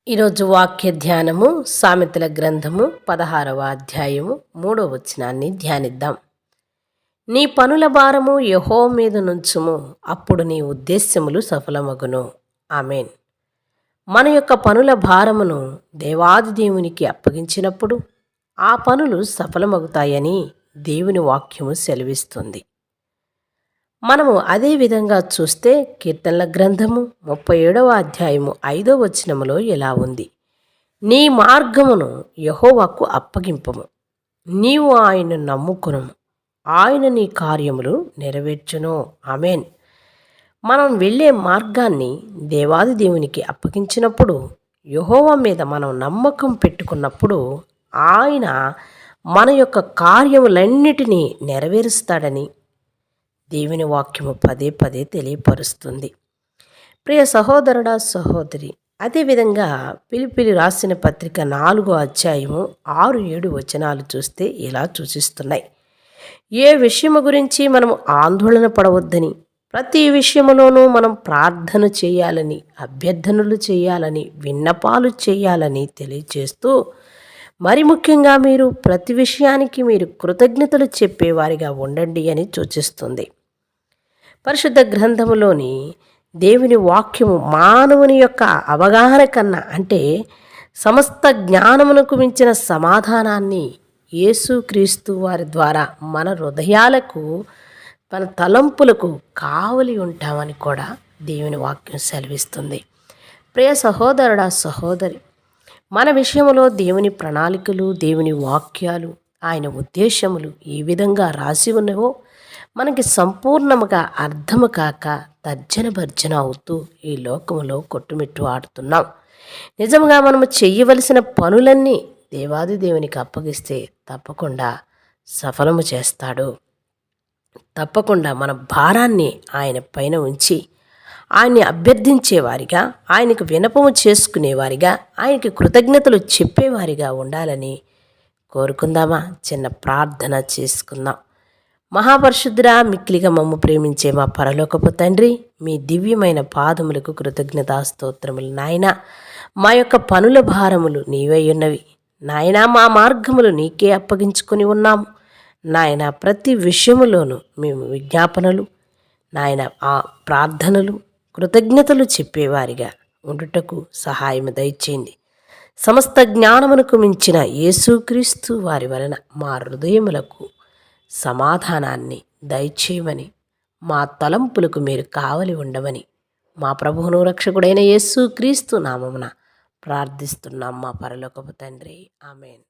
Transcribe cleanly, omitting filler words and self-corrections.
ఈరోజు వాక్య ధ్యానము సామెతల గ్రంథము 16వ అధ్యాయము 3వ వచనాన్ని ధ్యానిద్దాం. నీ పనుల భారము యెహోవా మీద నుంచుము, అప్పుడు నీ ఉద్దేశ్యములు సఫలమగును. ఆమేన్. మన యొక్క పనుల భారమును దేవాది దేవునికి అప్పగించినప్పుడు ఆ పనులు సఫలమగుతాయని దేవుని వాక్యము సెలవిస్తుంది. మనము అదే విధంగా చూస్తే కీర్తనల గ్రంథము 37వ అధ్యాయము 5వ వచనములో ఇలా ఉంది: నీ మార్గమును యెహోవాకు అప్పగింపము, నీవు ఆయన్ను నమ్ముకునుము, ఆయన నీ కార్యములు నెరవేర్చును. ఆమేన్. మనం వెళ్ళే మార్గాన్ని దేవాది దేవునికి అప్పగించినప్పుడు, యెహోవా మీద మనం నమ్మకం పెట్టుకున్నప్పుడు ఆయన మన యొక్క కార్యములన్నిటినీ నెరవేరుస్తాడని దేవుని వాక్యము పదే పదే తెలియపరుస్తుంది. ప్రియ సహోదరుడా, సహోదరి, అదేవిధంగా పిలిపిలి రాసిన పత్రిక 4వ అధ్యాయము 6-7 వచనాలు చూస్తే ఇలా సూచిస్తున్నాయి: ఏ విషయము గురించి మనం ఆందోళన పడవద్దని, ప్రతి విషయములోనూ మనం ప్రార్థన చేయాలని, అభ్యర్థనలు చేయాలని, విన్నపాలు చేయాలని తెలియజేస్తూ, మరి ముఖ్యంగా మీరు ప్రతి విషయానికి మీరు కృతజ్ఞతలు చెప్పేవారిగా ఉండండి అని సూచిస్తుంది. పరిశుద్ధ గ్రంథములోని దేవుని వాక్యము మానవుని యొక్క అవగాహన కన్నా, అంటే సమస్త జ్ఞానమునకు మించిన సమాధానాన్ని యేసుక్రీస్తు వారి ద్వారా మన హృదయాలకు, మన తలంపులకు కావలి ఉంటామని కూడా దేవుని వాక్యం సెలవిస్తుంది. ప్రియ సహోదరుడా, సహోదరి, మన విషయంలో దేవుని ప్రణాళికలు, దేవుని వాక్యాలు, ఆయన ఉద్దేశములు ఏ విధంగా రాసి ఉన్నవో మనకి సంపూర్ణముగా అర్థము కాక తర్జన భర్జన అవుతూ ఈ లోకములో కొట్టుమిట్టు ఆడుతున్నాం. నిజంగా మనము చెయ్యవలసిన పనులన్నీ దేవాది దేవునికి అప్పగిస్తే తప్పకుండా సఫలము చేస్తాడు. తప్పకుండా మన భారాన్ని ఆయన పైన ఉంచి ఆయన్ని అభ్యర్థించేవారిగా, ఆయనకు వినపము చేసుకునేవారిగా, ఆయనకి కృతజ్ఞతలు చెప్పేవారిగా ఉండాలని కోరుకుందామా? చిన్న ప్రార్థన చేసుకుందాం. మహాపరిశుద్ధుడా, మిక్కిలిగా మమ్ము ప్రేమించే మా పరలోకపు తండ్రి, మీ దివ్యమైన పాదములకు కృతజ్ఞతాస్తోత్రములు. నాయన, మా యొక్క పనుల భారములు నీవై ఉన్నవి నాయన. మా మార్గములు నీకే అప్పగించుకొని ఉన్నాము నాయన. ప్రతి విషయములోనూ మేము విజ్ఞాపనలు నాయన, ఆ ప్రార్థనలు, కృతజ్ఞతలు చెప్పేవారిగా ఉండుటకు సహాయం దయచేయండి. సమస్త జ్ఞానమునకు మించిన యేసుక్రీస్తు వారి వలన మా హృదయములకు సమాధానాన్ని దయచేయమని, మా తలంపులకు మీరు కావలి ఉండమని మా ప్రభువును రక్షకుడైన యేసుక్రీస్తు నామమున ప్రార్థిస్తున్నాం మా పరలోకపు తండ్రి. ఆమేన్.